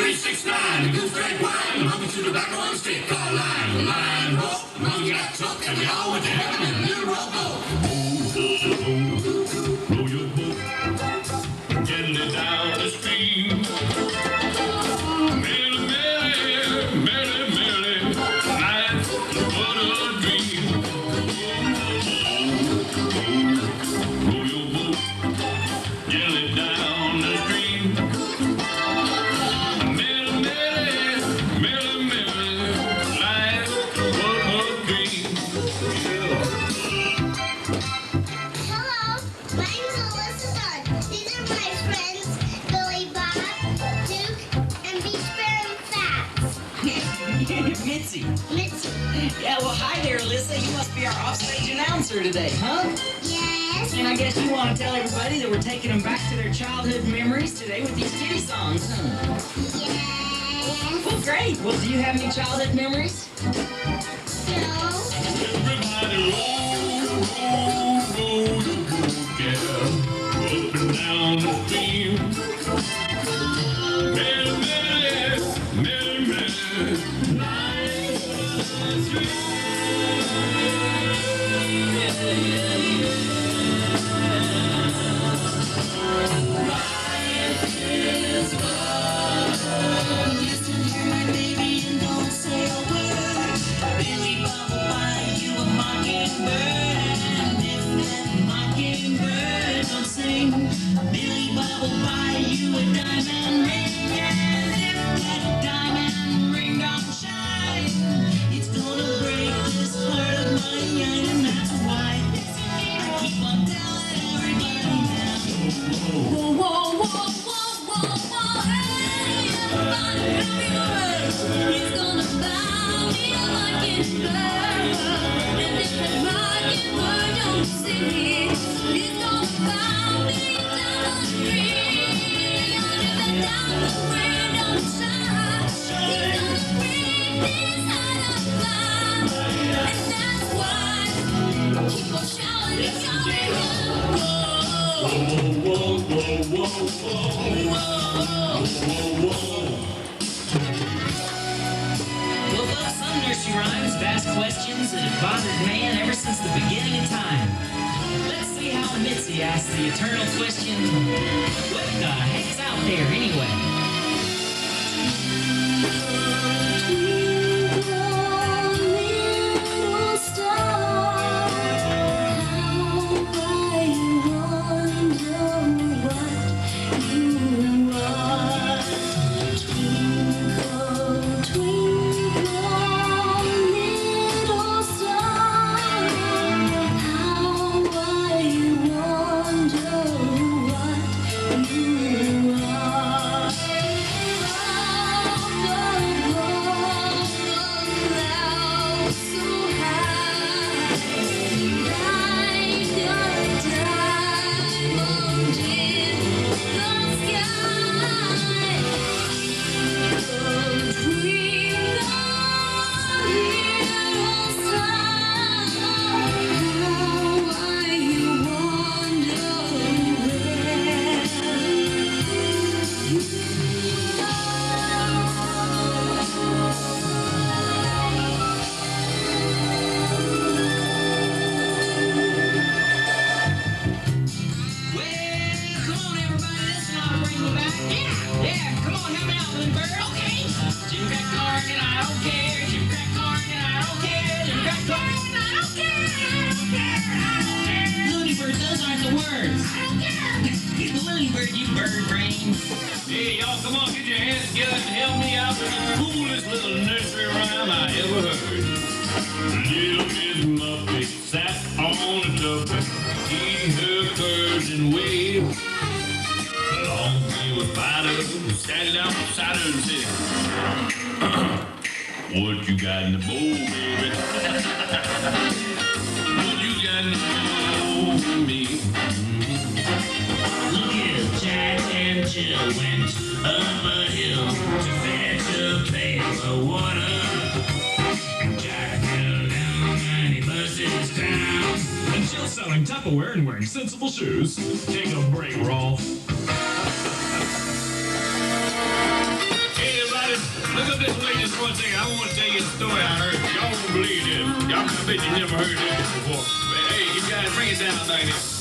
369, goose red wine, monkey to tobacco on a stick, all line, line, rope, the monkey got took, and we all went to heaven in a little rowboat. Row your boat gently down the stream. Merrily, merrily, merrily, merrily, life what a dream. Row your boat gently down the stream. Merrily, merrily, merrily, merrily, life what a dream. Hello, my name's Elizabeth. These are my friends, Billy Bob, Duke, and Beach Bear and Fats. Mitzi. Mitzi. Yeah, well, hi there, Alyssa. You must be our offstage announcer today, huh? Yes. And I guess you want to tell everybody that we're taking them back to their childhood memories today with these kitty songs, huh? Yes. Well, great. Well, do you have any childhood memories? No. Everybody roll, roll, roll your boat, yeah, up and down the stream. Merrily, merrily, merrily, merrily, life was a dream. Life is fun. Listen here, my baby, and don't say a word. Billy Bob will buy you a mockingbird. And if that mockingbird don't sing, Billy Bob will buy you a diamond ring. And if that diamond ring don't shine, it's gonna break this heart of mine. And that's why I keep on telling everybody now. Whoa, whoa, whoa, whoa, whoa, whoa, hey, everybody, happy bird. He's gonna buy me a mockingbird. And if that mockingbird don't sing, he's gonna buy me a diamond ring. And if that diamond ring don't shine, he's gonna break this heart of mine. And that's why I keep on shouting and shouting. Whoa, whoa, whoa, whoa, whoa, whoa. Well, folks, some nursery rhymes have asked questions that have bothered man ever since the beginning of time. Let's see how Mitzi asks the eternal question, what the heck's out there anyway? Little star, how I wonder what you are. Twinkle, twinkle, little star, how I wonder what you are. Hey, y'all, come on, get your hands together and help me out with the coolest little nursery rhyme I ever heard. Little Miss Muffet sat on a tuffet, eating her curds and whey. Long way was Fido, sat down beside her and said, what you got in the bowl, baby? What you got in the bowl for me? Look here, Jack and Jill went up a hill to fetch a pail of water. Jack fell down and he busted his crown. And Jill's selling Tupperware and wearing sensible shoes. Take a break, Rolf. Hey, story I heard. Y'all won't believe this. Y'all, I bet you never heard this before. Hey, you guys bring it down like this.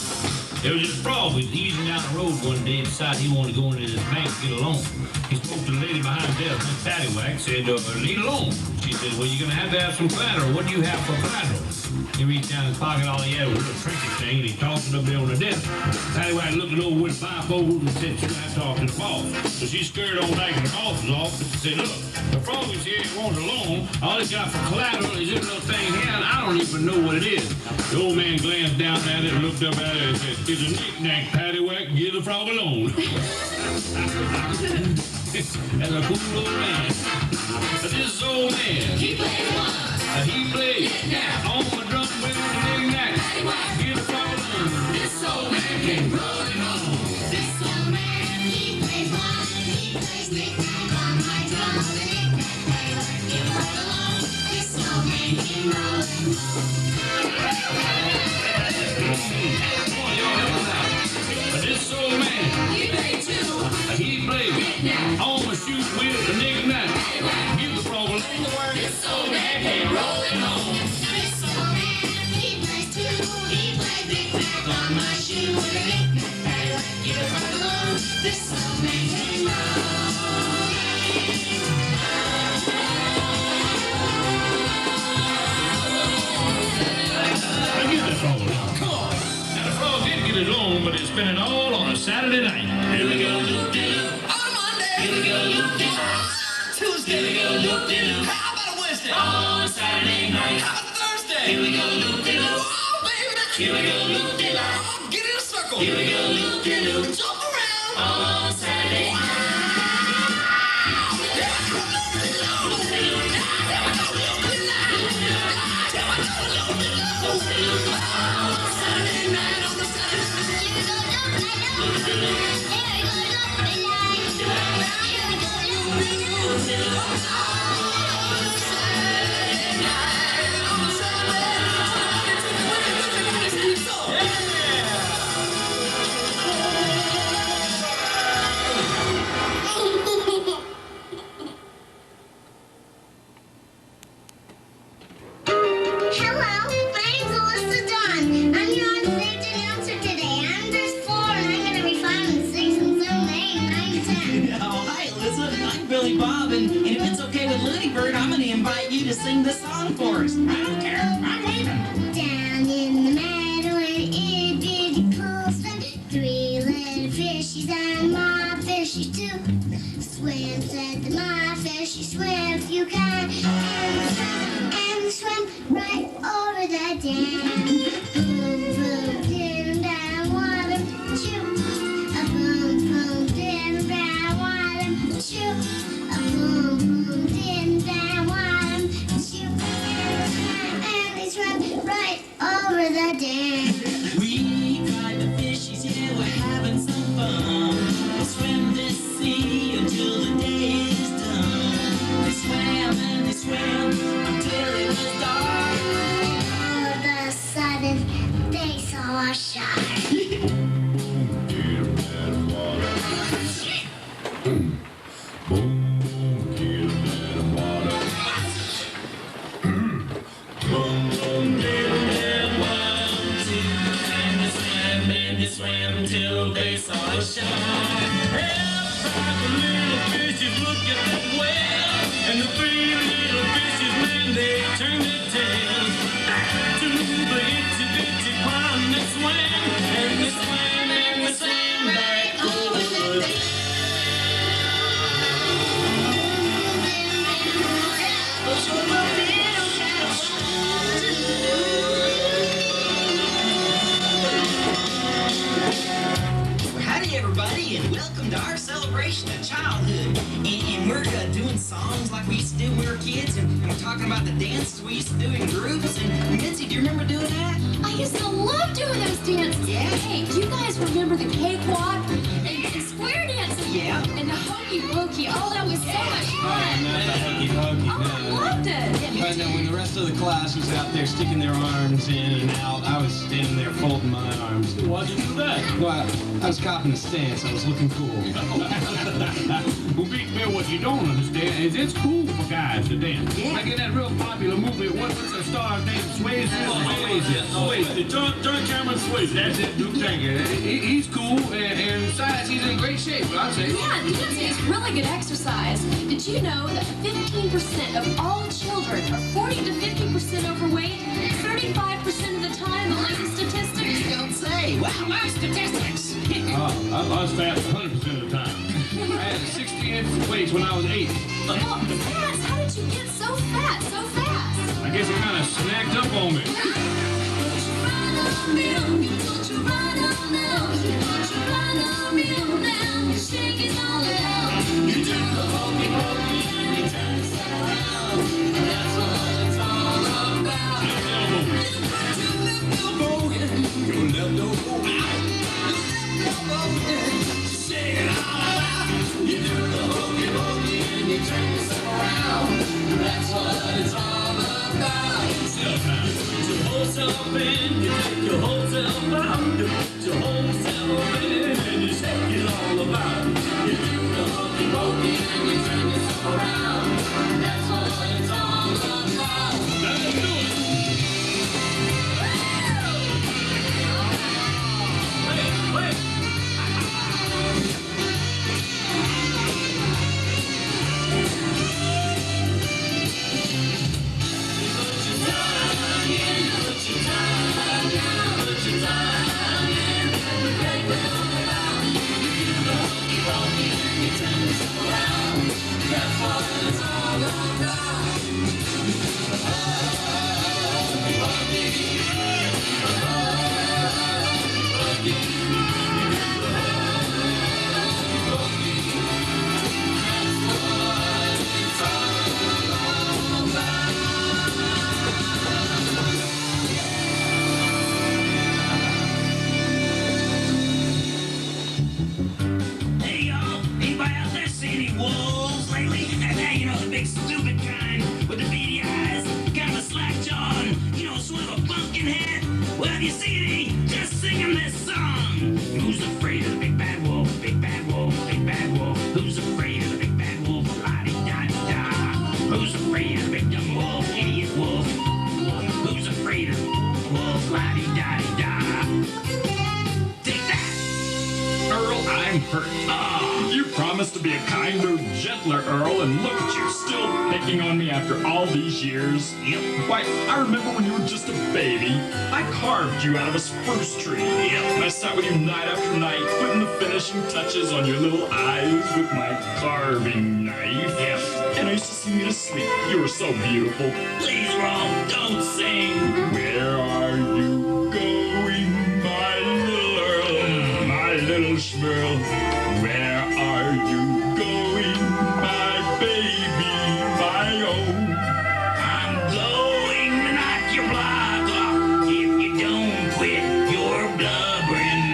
There was this frog who was easing down the road one day and decided he wanted to go into this bank to get a loan. He spoke to the lady behind the desk, Miss Paddywhack, said, need a loan. She said, well, you're going to have some collateral. What do you have for collateral? He reached down his pocket, all he had was a little trinket thing, and he tossed it up there on the desk. Paddywhack looked it over with bifocals and said, you're going to have to talk to the boss. So she scurried on back to the boss's office and said, look, the frog is here, he wants a loan. All he's got for collateral is this little thing here, and I don't even know what it is. The old man glanced down at it, looked up at it, and said, it's a knick-knack, Paddywhack, give the frog a loan. That's a cool old man. But this old man, He plays one. he played on the drum with the knick-knack, give the frog a loan. This old man came rolling on. This old man, he plays one. He plays knick-knack on my drum. The knick-knack, you play alone. This old man came rolling Come on, y'all help us out. But this old man, He played two. he played on the shoot with the knick-knack, give the frog a loan. This old man came rolling home. This old man, he plays too. He plays knick-knack on my shoe with a knick-knack, you play alone. This old man came rolling. I give that frog a loan. Come on. Now the frog did get his loan, but he spent it all on a Saturday night. Here we go, loop-de-loop. On Monday. Here we go, loop-de-loop. Tuesday. Here we go, loop-de-loop. How about a Wednesday? On Saturday night. How about Thursday? Here we go, loop-de-loop. Oh, baby. Here we go, loop-de-loop. Get in a circle. Here we go, loop-de-loop. Jump around. On Saturday night. Bob, and if it's okay with Looney Bird, I'm going to invite you to sing the song for us. I don't care. I'm leaving. Down in the meadow and itty bitty pool swim 3 little fishies and my fishy too. Swim, said the my fishy, swim if you can. And swim right over the dam. Boom, boom, didn't down water, choo. A boom, boom, didn't down water, choo. Right over the dam. We caught the fishies, yeah, we're having some fun. We'll swim this sea until the day is done. They swam and they swam until it was dark. All of a sudden, they saw a shark. Swam until they saw a shark. The little fishes look at that whale, and the 3 little fishes, man, they turned their tails back to the itsy bitsy pond that swam, and they swam and they swam back over the dam. Howdy, everybody, and welcome to our celebration of childhood. And we're doing songs like we used to do when we were kids, and we're talking about the dances we used to do in groups. And Mitzi, do you remember doing that? I used to love doing those dances. Yeah. Hey, do you guys remember the cakewalk and square dancing? Yeah. And the hokey pokey. Oh, that was so much fun. Not the hokey pokey, Oh, I no. loved it. Yeah, me But too. when the rest of the class was out there sticking their arms in and out, I was standing there folding my arms. Why'd you do that? Well, I was copping a stance. I was looking cool. Well, Big Bill, what you don't understand is it's cool for guys to dance. Yeah. Like in that real popular movie, what's the star's name? Swayze? Swayze. John Cameron Swayze. That's it, Duke Tankett. He's cool, and besides, he's in great shape, I'd say. Yeah, dancing is really good exercise. Did you know that 15% of all children are 40 to 50% overweight? 35% of the time, the latest statistics. Don't say. Wow, my statistics. I lost fat 100% of the time. I had 60-inch waist when I was 8. Well, Fats, how did you get so fat so fast? I guess it kind of snagged up on me. You promised to be a kinder, gentler Earl, and look at you, still picking on me after all these years. Yep. Why, I remember when you were just a baby. I carved you out of a spruce tree. Yep. And I sat with you night after night, putting the finishing touches on your little eyes with my carving knife. Yep. And I used to sing you to sleep. You were so beautiful. Please, Rob, don't sing. Where are you going, my little Earl, my little Schmerl? Where are you going, my baby, my own? I'm going to knock your block off if you don't quit your blubbering.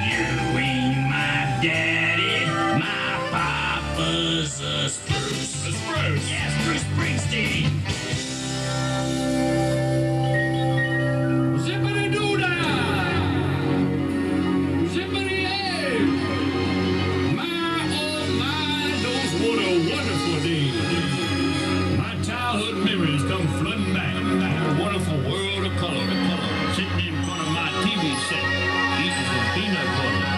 You ain't my daddy, my papa's a spruce. A spruce? Yeah, Spruce Springsteen. Zippity-doo-dah! Zippity-hey! My, oh my, those what a wonderful day. My childhood memories come flooding back. A wonderful world of color. Sitting in front of my TV set, eating some peanut butter.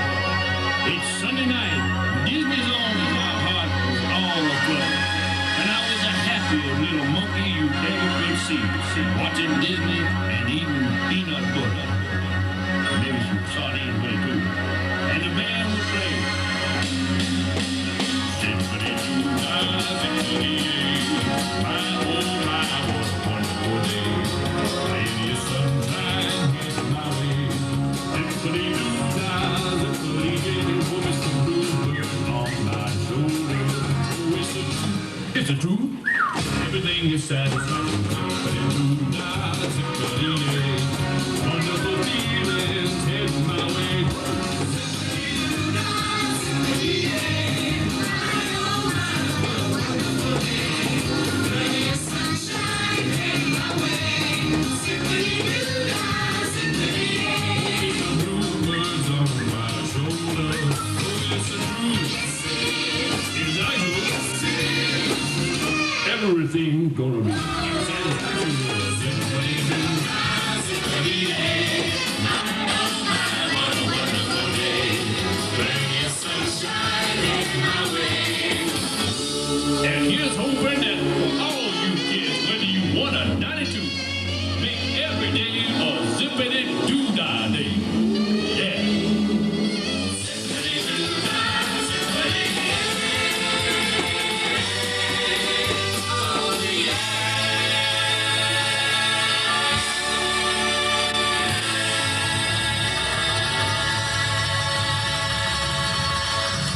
It's Sunday night. Disney's on and my heart was all afloat. And I was a happy little monkey you ever could see. Watching Disney and eating peanut butter. Maybe some sardines with it too. And the band would play. Zippity-doo-dah, zippity-yay. My, oh my, what a wonderful day. Plenty of sunshine heading my way. Zippity-doo-dah, zippity-yay. Oh, Mr. Bluebird on my shoulder. Oh, it's a truth. Everything is satisfying. Zippity-doo-dah, zippity-yay. Wonderful feelings heading my way. Bluebirds on my shoulder. everything gonna be satisfaction.